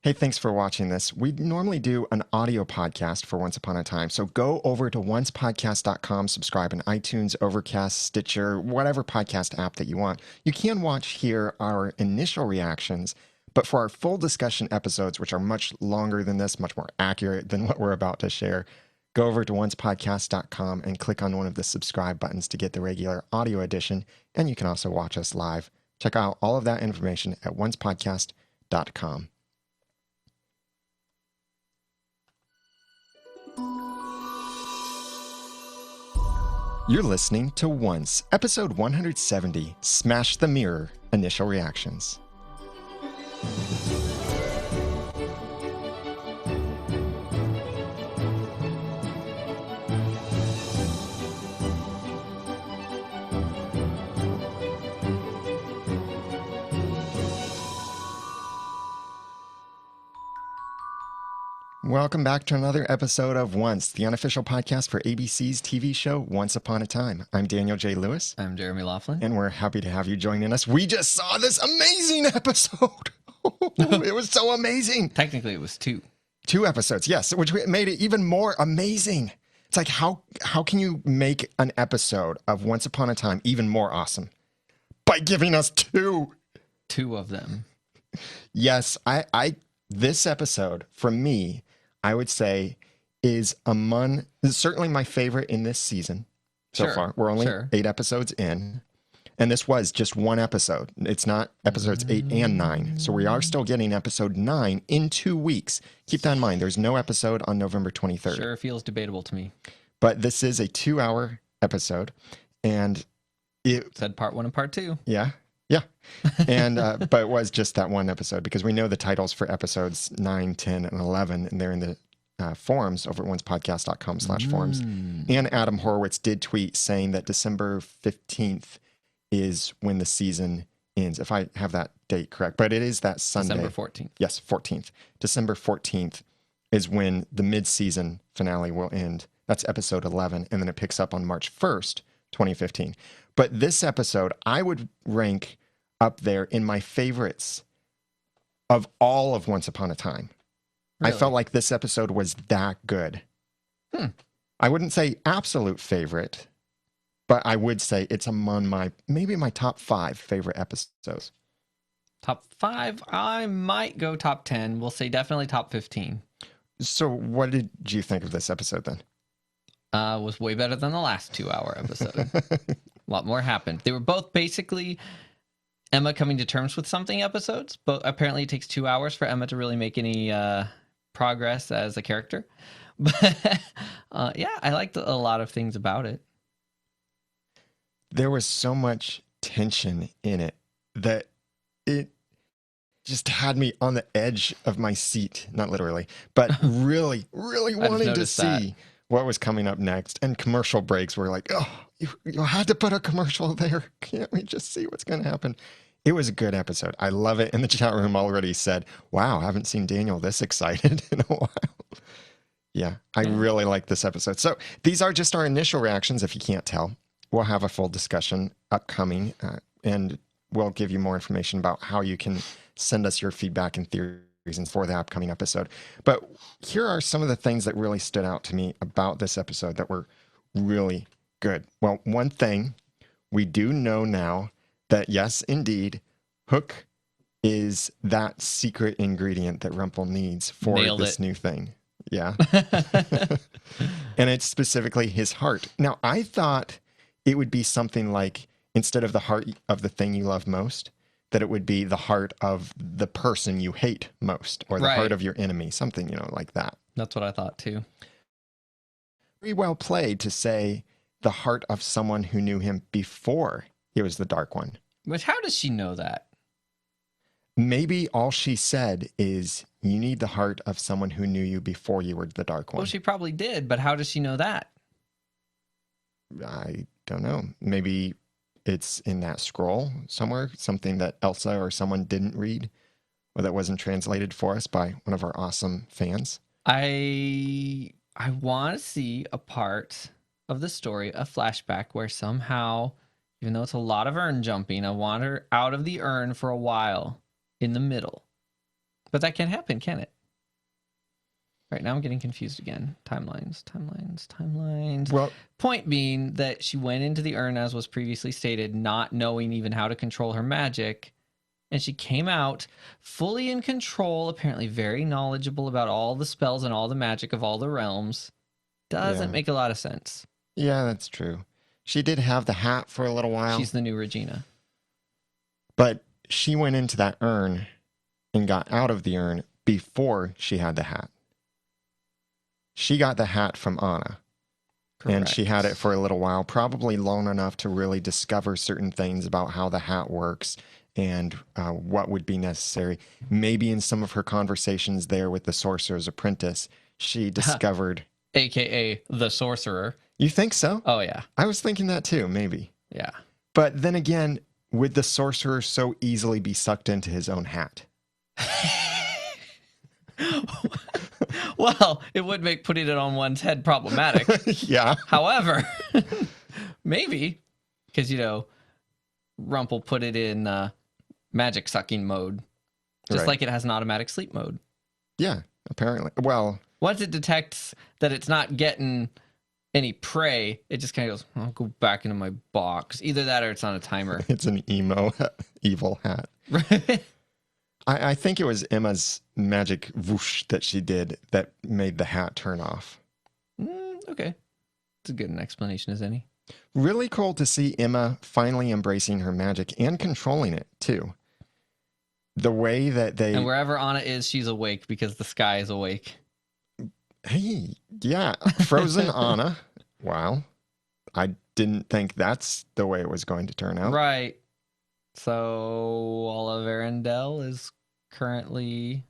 Hey, thanks for watching this. We normally do an audio podcast for Once Upon a Time. So go over to oncepodcast.com, subscribe in iTunes, Overcast, Stitcher, whatever podcast app that you want. You can watch here our initial reactions, but for our full discussion episodes, which are much longer than this, much more accurate than what we're about to share, go over to oncepodcast.com and click on one of the subscribe buttons to get the regular audio edition. And you can also watch us live. Check out all of that information at oncepodcast.com. You're listening to Once, episode 170, Smash the Mirror, Initial Reactions. Welcome back to another episode of Once, the unofficial podcast for ABC's TV show Once Upon a Time. I'm Daniel J. Lewis. I'm Jeremy Laughlin. And we're happy to have you joining us. We just saw this amazing episode. It was so amazing. Technically, it was two. 2 episodes, yes, which made it even more amazing. It's like, how can you make an episode of Once Upon a Time even more awesome? By giving us 2. 2 of them. Yes, this episode, for me, I would say is certainly my favorite in this season so far. We're only 8 episodes in, and this was just 1 episode. It's not episodes 8 and 9. So we are still getting episode 9 in 2 weeks. Keep that in mind. There's no episode on November 23rd. Sure feels debatable to me. But this is a 2-hour episode, and it said part 1 and part 2. Yeah. And but it was just that 1 episode, because we know the titles for episodes 9, 10, and 11, and they're in the forums over at oncepodcast.com/forums. And Adam Horowitz did tweet saying that December 15th is when the season ends, if I have that date correct. But it is that Sunday. December 14th. Yes, 14th. December 14th is when the mid-season finale will end. That's episode 11, and then it picks up on March 1st, 2015. But this episode, I would rank up there in my favorites of all of Once Upon a Time. Really? I felt like this episode was that good. I wouldn't say absolute favorite, but I would say it's among maybe my top 5 favorite episodes. Top 5? I might go top 10. We'll say definitely top 15. So what did you think of this episode then? Was way better than the last 2-hour episode. A lot more happened. They were both basically Emma coming to terms with something episodes, but apparently it takes 2 hours for Emma to really make any progress as a character. But yeah, I liked a lot of things about it. There was so much tension in it that it just had me on the edge of my seat, not literally, but really, really wanting to see what was coming up next. And commercial breaks were like, oh, you had to put a commercial there. Can't we just see what's going to happen? It was a good episode. I love it. And the chat room already said, wow, I haven't seen Daniel this excited in a while. Yeah, I really like this episode. So these are just our initial reactions, if you can't tell. We'll have a full discussion upcoming, and we'll give you more information about how you can send us your feedback and theories for the upcoming episode. But here are some of the things that really stood out to me about this episode that were really good. Well, one thing we do know now that, yes, indeed, Hook is that secret ingredient that Rumpel needs for this new thing. Yeah. And it's specifically his heart. Now, I thought it would be something like, instead of the heart of the thing you love most, that it would be the heart of the person you hate most, or the heart of your enemy, something, like that. That's what I thought too. Very well played to say the heart of someone who knew him before he was the Dark One. Which, how does she know that? Maybe all she said is, you need the heart of someone who knew you before you were the Dark One. Well, she probably did, but how does she know that? I don't know. Maybe it's in that scroll somewhere, something that Elsa or someone didn't read, or that wasn't translated for us by one of our awesome fans. I want to see a part of the story, a flashback, where somehow, even though it's a lot of urn jumping, I want her out of the urn for a while in the middle. But that can't happen, can it? Right now I'm getting confused again. Timelines. Well, Point being that she went into the urn, as was previously stated, not knowing even how to control her magic. And she came out fully in control, apparently very knowledgeable about all the spells and all the magic of all the realms. Doesn't make a lot of sense. Yeah, that's true. She did have the hat for a little while. She's the new Regina. But she went into that urn and got out of the urn before she had the hat. She got the hat from Anna. Correct. And she had it for a little while, probably long enough to really discover certain things about how the hat works and what would be necessary. Maybe in some of her conversations there with the sorcerer's apprentice, she discovered... AKA the sorcerer. You think so? Oh, yeah. I was thinking that too, maybe. Yeah. But then again, would the sorcerer so easily be sucked into his own hat? Well, it would make putting it on one's head problematic. Yeah. However, maybe, because, Rumpel put it in magic sucking mode, just like it has an automatic sleep mode. Yeah, apparently. Well, once it detects that it's not getting any prey, it just kind of goes, I'll go back into my box. Either that or it's on a timer. It's an evil hat. I think it was Emma's magic whoosh that she did that made the hat turn off. Okay. It's as good an explanation as any. Really cool to see Emma finally embracing her magic and controlling it, too. The way that they... And wherever Anna is, she's awake because the sky is awake. Hey, yeah. Frozen Anna. Wow. I didn't think that's the way it was going to turn out. Right. So all of Arendelle is currently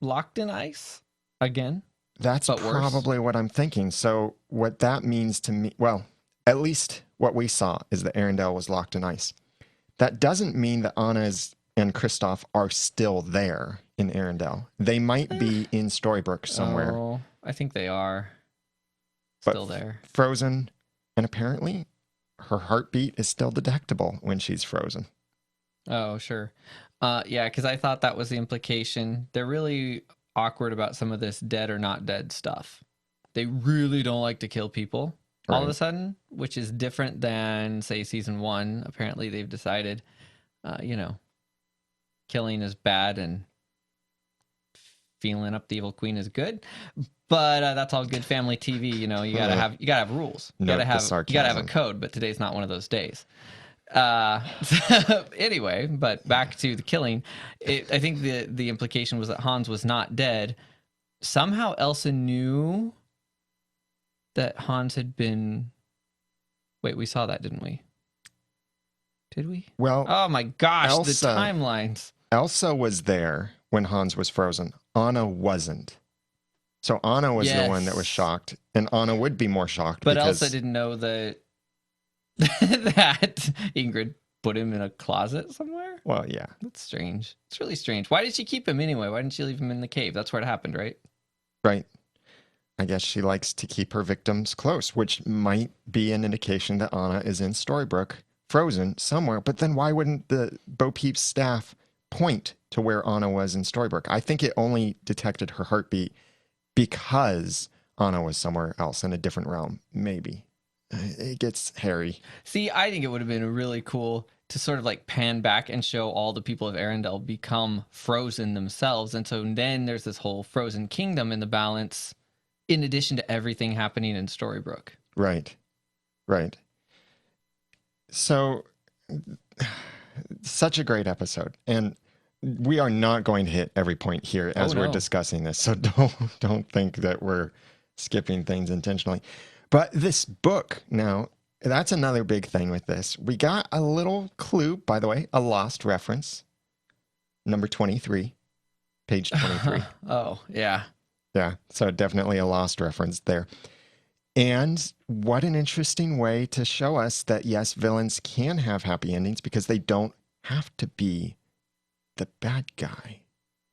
locked in ice again. That's probably what I'm thinking. So what that means to me, well, at least what we saw is that Arendelle was locked in ice. That doesn't mean that Anna and Kristoff are still there in Arendelle. They might be in Storybrooke somewhere. Oh, I think they are still there. Frozen, and apparently her heartbeat is still detectable when she's frozen. Oh, sure. Yeah, because I thought that was the implication. They're really awkward about some of this dead or not dead stuff. They really don't like to kill people all of a sudden, which is different than, say, season 1. Apparently they've decided, killing is bad and feeling up the evil queen is good. But that's all good family TV. You gotta have rules. You gotta have a code. But today's not one of those days. Anyway, but back to the killing. I think the implication was that Hans was not dead. Somehow Elsa knew that Hans had been... Wait, we saw that, didn't we? Did we? Well, oh my gosh, the timelines. Elsa was there when Hans was frozen. Anna wasn't. So Anna was the one that was shocked, and Anna would be more shocked. But Elsa didn't know that that Ingrid put him in a closet somewhere? Well, yeah. That's strange. It's really strange. Why did she keep him anyway? Why didn't she leave him in the cave? That's where it happened, right? Right. I guess she likes to keep her victims close, which might be an indication that Anna is in Storybrooke, frozen somewhere. But then why wouldn't the Bo Peep's staff point to where Anna was in Storybrooke? I think it only detected her heartbeat because Anna was somewhere else in a different realm, maybe. It gets hairy. See, I think it would have been really cool to sort of like pan back and show all the people of Arendelle become frozen themselves. And so then there's this whole frozen kingdom in the balance, in addition to everything happening in Storybrooke. Right. So, such a great episode. And we are not going to hit every point here as we're discussing this. So don't think that we're skipping things intentionally. But this book, now, that's another big thing with this. We got a little clue, by the way, a lost reference. Number 23, page 23. Oh, yeah. Yeah, so definitely a lost reference there. And what an interesting way to show us that, yes, villains can have happy endings because they don't have to be the bad guy.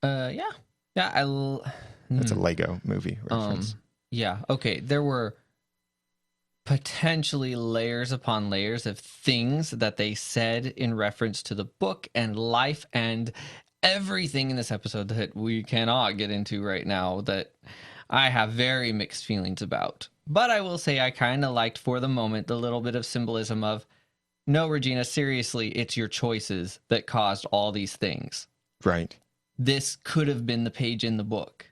Yeah. That's a Lego movie reference. Yeah, okay. There were potentially layers upon layers of things that they said in reference to the book and life and everything in this episode that we cannot get into right now that I have very mixed feelings about. But I will say I kind of liked for the moment the little bit of symbolism of, no, Regina, seriously, it's your choices that caused all these things. Right. This could have been the page in the book.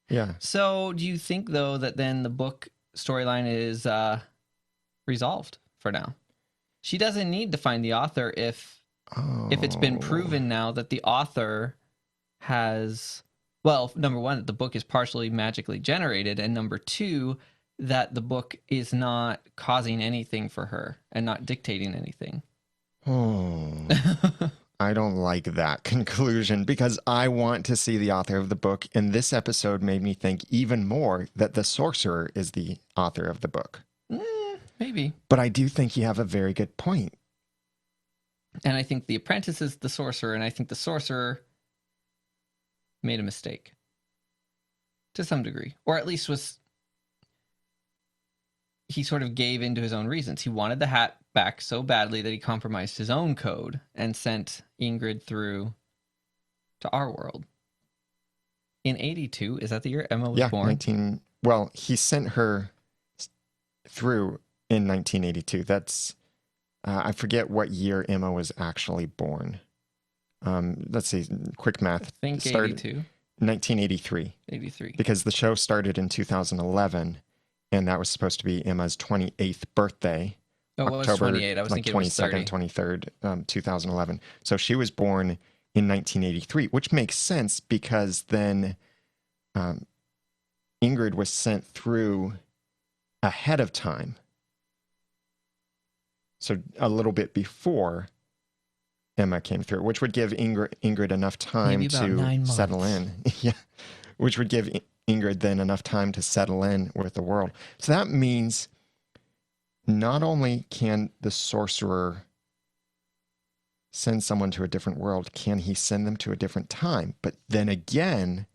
Yeah. So do you think, though, that then the book storyline is resolved for now? She doesn't need to find the author if it's been proven now that the author has, well, number one, that the book is partially magically generated, and number two, that the book is not causing anything for her and not dictating anything. Oh, I don't like that conclusion because I want to see the author of the book, and this episode made me think even more that the sorcerer is the author of the book. Maybe. But I do think you have a very good point. And I think the apprentice is the sorcerer, and I think the sorcerer made a mistake to some degree, or at least he sort of gave into his own reasons. He wanted the hat back so badly that he compromised his own code and sent Ingrid through to our world. In 82, is that the year Emma was born? Well, he sent her through in 1982. That's, I forget what year Emma was actually born. Let's see, quick math. I think 82. 1983. 83. Because the show started in 2011, and that was supposed to be Emma's 28th birthday. Oh, what was 28? I was thinking 22nd, it was 23rd, 2011. So she was born in 1983, which makes sense because then Ingrid was sent through ahead of time. So a little bit before Emma came through, which would give Ingrid enough time to settle in. Yeah, which would give Ingrid then enough time to settle in with the world. So that means not only can the sorcerer send someone to a different world, can he send them to a different time? But then again,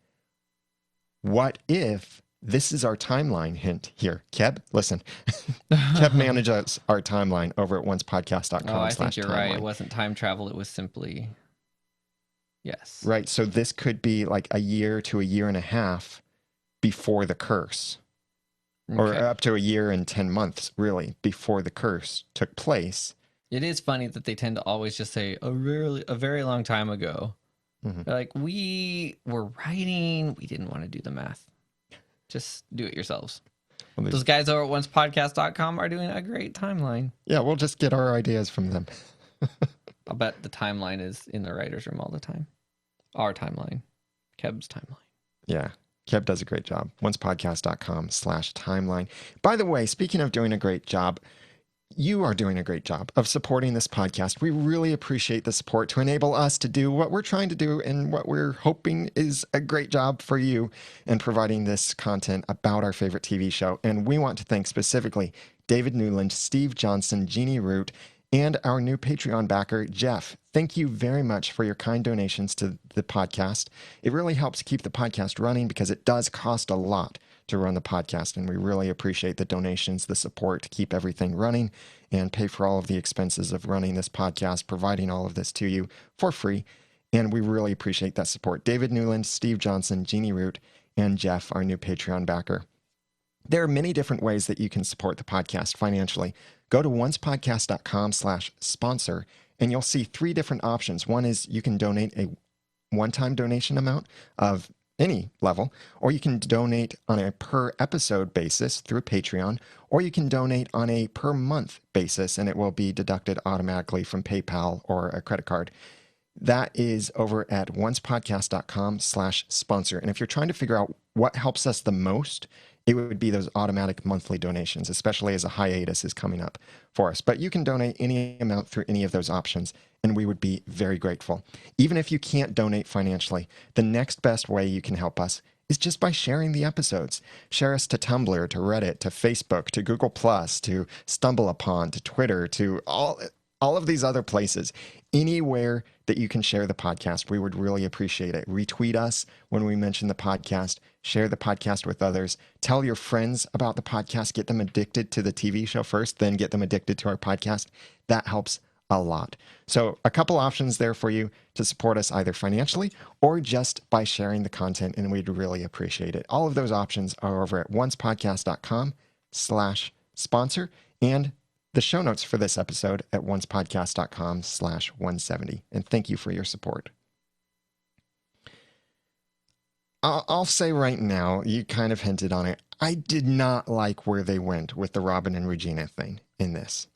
what if this is our timeline hint here? Keb, listen. Keb manages our timeline over at oncepodcast.com. Oh, I think you're right. It wasn't time travel. It was simply, yes. Right. So this could be like a year to a year and a half before the curse. Okay. Or up to a year and 10 months, really, before the curse took place. It is funny that they tend to always just say a very long time ago. Mm-hmm. They're like, we were writing, we didn't want to do the math. Just do it yourselves. Well, those guys over at oncepodcast.com are doing a great timeline. Yeah, we'll just get our ideas from them. I'll bet the timeline is in the writer's room all the time. Our timeline. Keb's timeline. Yeah. Keb does a great job. oncepodcast.com/timeline. By the way, speaking of doing a great job, you are doing a great job of supporting this podcast. We really appreciate the support to enable us to do what we're trying to do and what we're hoping is a great job for you in providing this content about our favorite TV show. And we want to thank specifically David Newland, Steve Johnson, Jeannie Root, and our new Patreon backer, Jeff. Thank you very much for your kind donations to the podcast. It really helps keep the podcast running because it does cost a lot to run the podcast, and we really appreciate the donations, the support to keep everything running and pay for all of the expenses of running this podcast, providing all of this to you for free, and we really appreciate that support. David Newland, Steve Johnson, Jeannie Root, and Jeff, our new Patreon backer. There are many different ways that you can support the podcast financially. Go to oncepodcast.com/sponsor, and you'll see 3 different options. One is you can donate a one-time donation amount of any level, or you can donate on a per episode basis through Patreon, or you can donate on a per month basis, and it will be deducted automatically from PayPal or a credit card. That is over at oncepodcast.com/sponsor. And if you're trying to figure out what helps us the most, it would be those automatic monthly donations, especially as a hiatus is coming up for us. But you can donate any amount through any of those options, and we would be very grateful. Even if you can't donate financially, the next best way you can help us is just by sharing the episodes. Share us to Tumblr, to Reddit, to Facebook, to Google+, to StumbleUpon, to Twitter, to all of these other places. Anywhere that you can share the podcast, we would really appreciate it. Retweet us when we mention the podcast. Share the podcast with others. Tell your friends about the podcast. Get them addicted to the TV show first, then get them addicted to our podcast. That helps a lot. So a couple options there for you to support us either financially or just by sharing the content, and we'd really appreciate it. All of those options are over at oncepodcast.com/sponsor, and the show notes for this episode at oncepodcast.com/170. And thank you for your support. I'll say right now, you kind of hinted on it. I did not like where they went with the Robin and Regina thing in this.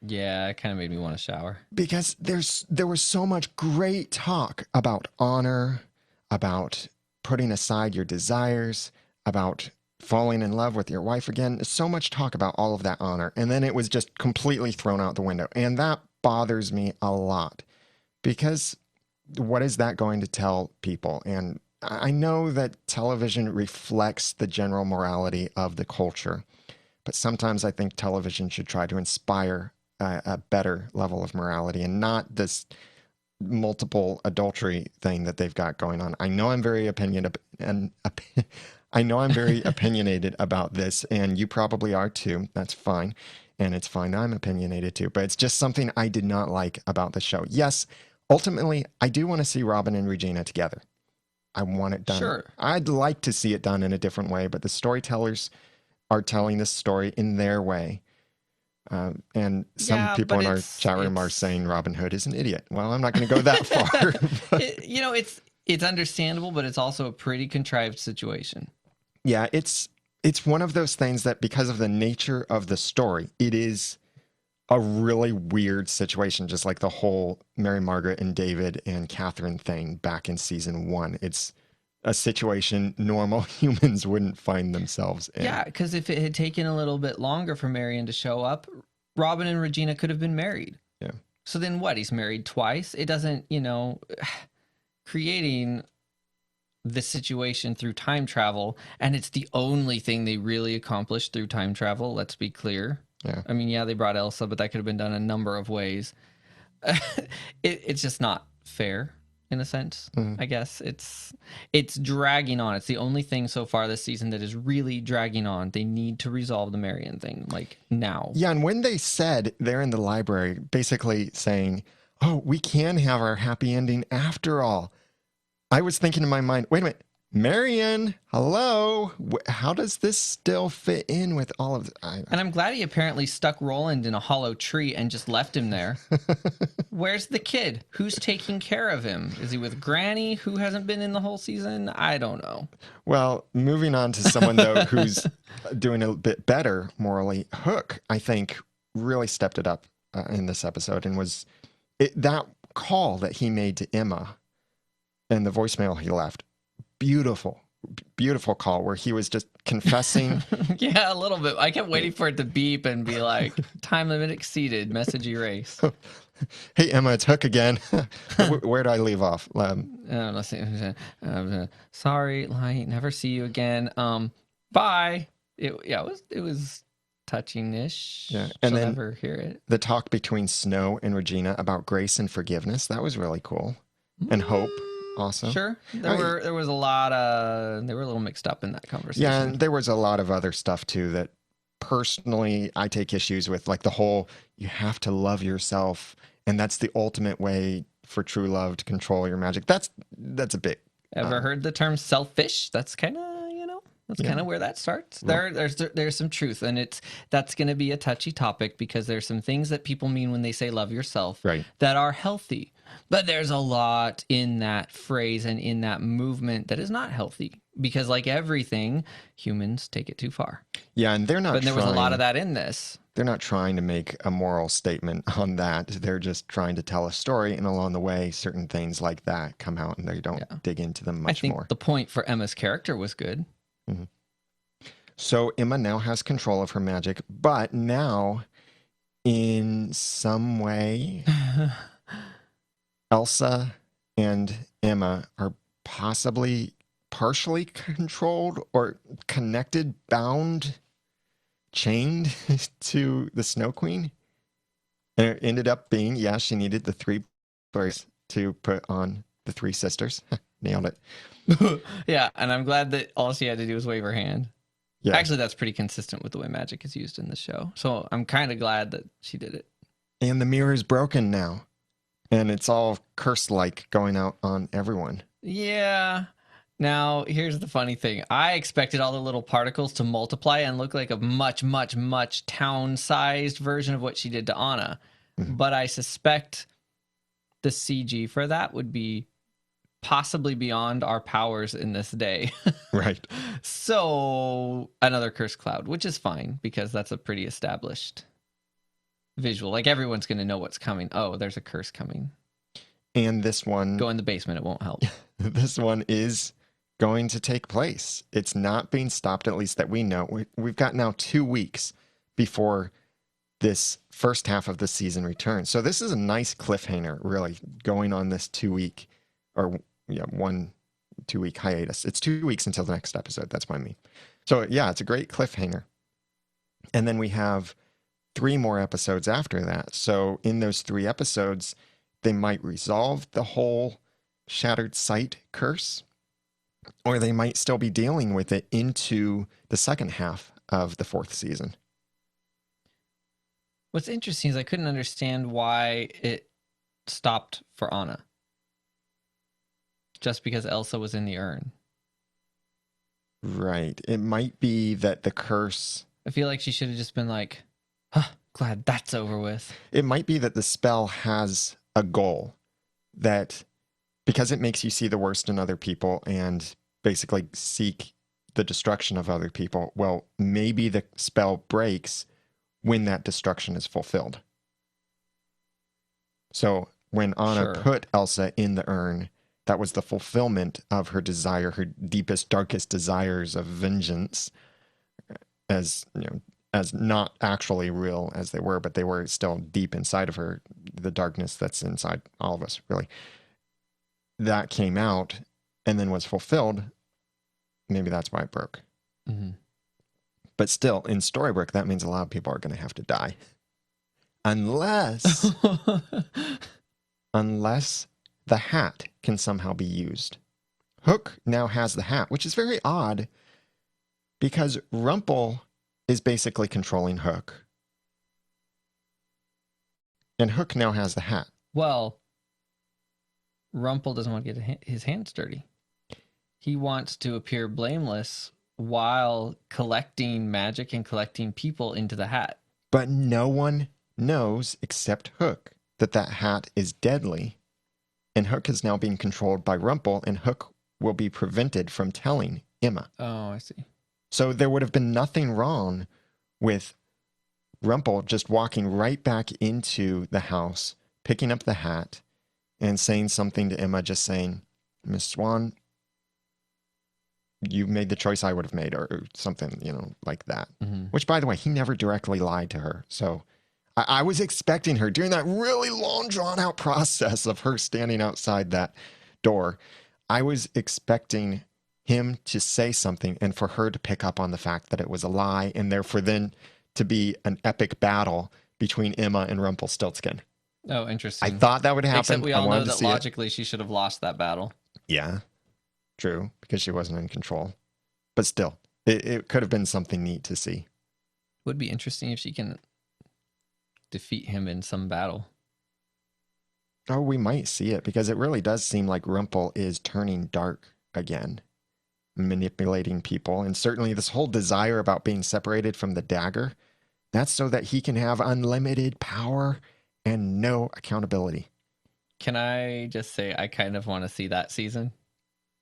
Yeah, it kind of made me want to shower. Because there was so much great talk about honor, about putting aside your desires, about falling in love with your wife again. So much talk about all of that honor. And then it was just completely thrown out the window. And that bothers me a lot. Because what is that going to tell people? And I know that television reflects the general morality of the culture, but sometimes I think television should try to inspire a better level of morality and not this multiple adultery thing that they've got going on. I know I'm very opinionated about this, and you probably are too. That's fine. And it's fine I'm opinionated too, but it's just something I did not like about the show. Yes, ultimately, I do want to see Robin and Regina together. I want it done. Sure. I'd like to see it done in a different way, but the storytellers are telling this story in their way. And some people in our chat room are saying Robin Hood is an idiot. Well, I'm not going to go that far. It's understandable, but it's also a pretty contrived situation. Yeah, it's one of those things that because of the nature of the story, it is a really weird situation, just like the whole Mary Margaret and David and Catherine thing back in season 1. It's a situation normal humans wouldn't find themselves in. Yeah, because if it had taken a little bit longer for Marion to show up, Robin and Regina could have been married. Yeah. So then what? He's married twice? It doesn't, creating this situation through time travel, and it's the only thing they really accomplished through time travel, let's be clear. Yeah. I mean, yeah, they brought Elsa, but that could have been done a number of ways. It's just not fair in a sense. I guess it's dragging on. It's the only thing so far this season that is really dragging on. They need to resolve the Marion thing like now. Yeah, and when they said they're in the library basically saying, oh, we can have our happy ending after all, I was thinking in my mind, wait a minute, Marion, hello. How does this still fit in with all of this? And I'm glad he apparently stuck Roland in a hollow tree and just left him there. Where's the kid? Who's taking care of him? Is he with Granny, who hasn't been in the whole season? I don't know. Well, moving on to someone, though, who's doing a bit better morally, Hook, I think, really stepped it up in this episode and that call that he made to Emma and the voicemail he left. Beautiful call where he was just confessing. Yeah, a little bit. I kept waiting for it to beep and be like, time limit exceeded, message erased. Hey, Emma, it's Hook again. Where do I leave off? Let's see. Sorry, never see you again. Bye. It was touching-ish. Yeah, and She'll then never hear it. The talk between Snow and Regina about grace and forgiveness, that was really cool. And hope. Also, sure. There was a lot of they were a little mixed up in that conversation. Yeah, and there was a lot of other stuff too that personally I take issues with, like the whole you have to love yourself, and that's the ultimate way for true love to control your magic. That's a bit. Ever heard the term selfish? That's kind of kind of where that starts. There's some truth, and that's going to be a touchy topic because there's some things that people mean when they say love yourself that are healthy. But there's a lot in that phrase and in that movement that is not healthy because, like everything, humans take it too far. Yeah, and they're not. But there was a lot of that in this. They're not trying to make a moral statement on that. They're just trying to tell a story, and along the way, certain things like that come out, and they don't dig into them much more. I think the point for Emma's character was good. Mm-hmm. So Emma now has control of her magic, but now, in some way, Elsa and Emma are possibly partially controlled or connected, bound, chained to the Snow Queen. And it ended up being, she needed the 3 boys to put on the 3 sisters. Nailed it. Yeah, and I'm glad that all she had to do was wave her hand. Yeah. Actually, that's pretty consistent with the way magic is used in the show. So I'm kind of glad that she did it. And the mirror is broken now. And it's all curse-like going out on everyone. Yeah. Now, here's the funny thing. I expected all the little particles to multiply and look like a much, much, much town-sized version of what she did to Anna. Mhm. But I suspect the CG for that would be possibly beyond our powers in this day. Right. So, another curse cloud, which is fine because that's a pretty established visual. Like, everyone's going to know what's coming. Oh, there's a curse coming. And this one, Go in the basement. It won't help. this one is going to take place. It's not being stopped, at least that we know. We've got now 2 weeks before this first half of the season returns. So this is a nice cliffhanger, really, going on this 2-week or 1-2 week hiatus. It's 2 weeks until the next episode. That's what I mean. So yeah, it's a great cliffhanger. And then we have 3 more episodes after that. So in those 3 episodes, they might resolve the whole shattered sight curse, or they might still be dealing with it into the second half of the 4th season. What's interesting is I couldn't understand why it stopped for Anna. Just because Elsa was in the urn. Right. It might be that the curse... I feel like she should have just been like, huh, glad that's over with. It might be that the spell has a goal that, because it makes you see the worst in other people and basically seek the destruction of other people, well, maybe the spell breaks when that destruction is fulfilled. So when Anna put Elsa in the urn, that was the fulfillment of her desire, her deepest, darkest desires of vengeance, as not actually real as they were, but they were still deep inside of her, the darkness that's inside all of us, really. That came out and then was fulfilled. Maybe that's why it broke. Mm-hmm. But still, in Storybrooke, that means a lot of people are going to have to die. Unless the hat can somehow be used. Hook now has the hat, which is very odd because Rumple is basically controlling Hook. And Hook now has the hat. Well, Rumple doesn't want to get his hands dirty. He wants to appear blameless while collecting magic and collecting people into the hat. But no one knows except Hook that hat is deadly. And Hook is now being controlled by Rumple, and Hook will be prevented from telling Emma. Oh, I see. So there would have been nothing wrong with Rumple just walking right back into the house, picking up the hat, and saying something to Emma, just saying, Miss Swan, you made the choice I would have made, or something, like that. Mm-hmm. Which, by the way, he never directly lied to her. So I was expecting her during that really long, drawn-out process of her standing outside that door. I was expecting him to say something and for her to pick up on the fact that it was a lie, and therefore then to be an epic battle between Emma and Rumpelstiltskin. Oh, interesting. I thought that would happen. Except we all know that logically she should have lost that battle. Yeah, true, because she wasn't in control. But still, it could have been something neat to see. Would be interesting if she can defeat him in some battle. Oh, we might see it, because it really does seem like Rumple is turning dark again, manipulating people. And certainly this whole desire about being separated from the dagger, that's so that he can have unlimited power and no accountability. Can I just say I kind of want to see that season?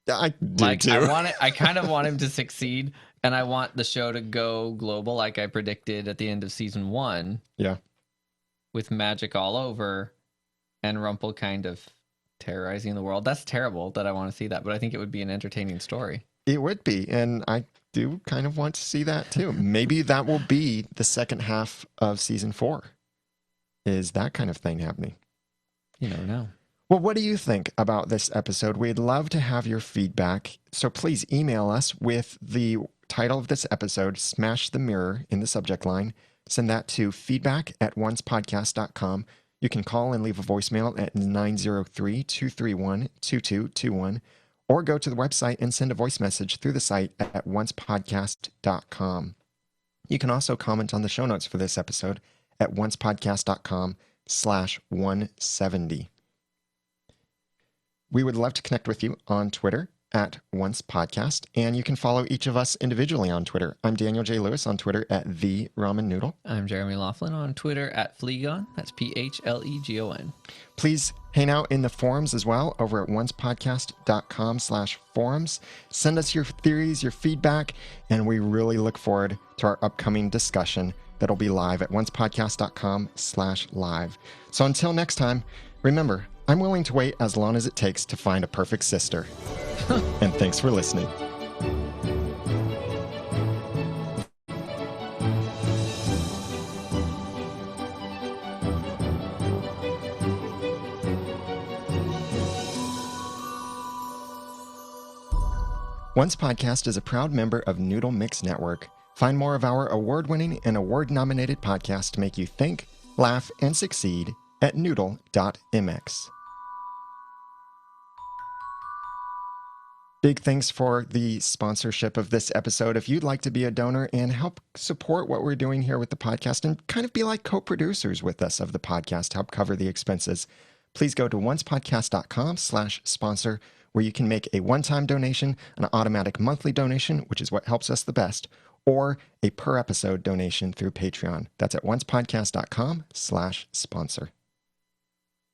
I do too. I kind of want him to succeed, and I want the show to go global like I predicted at the end of season 1. Yeah. With magic all over and Rumple kind of terrorizing the world. That's terrible that I want to see that, but I think it would be an entertaining story. It would be, and I do kind of want to see that too. Maybe that will be the second half of season 4. Is that kind of thing happening? You never know. Well, what do you think about this episode? We'd love to have your feedback, so please email us with the title of this episode, Smash the Mirror, in the subject line. Send that to feedback@oncepodcast.com. You can call and leave a voicemail at 903-231-2221, or go to the website and send a voice message through the site at oncepodcast.com. You can also comment on the show notes for this episode at oncepodcast.com patreon.com/170. We would love to connect with you on Twitter at Once Podcast, and you can follow each of us individually on Twitter. I'm Daniel J. Lewis on Twitter at The Ramen Noodle. I'm Jeremy Laughlin on Twitter at Phlegon. That's Phlegon. Please hang out in the forums as well over at oncepodcast.com/forums. Send us your theories, your feedback, and we really look forward to our upcoming discussion that'll be live at oncepodcast.com/live. So until next time, remember, I'm willing to wait as long as it takes to find a perfect sister. And thanks for listening. Once Podcast is a proud member of Noodle.mx Network. Find more of our award-winning and award-nominated podcasts to make you think, laugh, and succeed at Noodle.mx. Big thanks for the sponsorship of this episode. If you'd like to be a donor and help support what we're doing here with the podcast and kind of be like co-producers with us of the podcast, help cover the expenses, please go to oncepodcast.com/sponsor, where you can make a one-time donation, an automatic monthly donation, which is what helps us the best, or a per episode donation through Patreon. That's at oncepodcast.com/sponsor.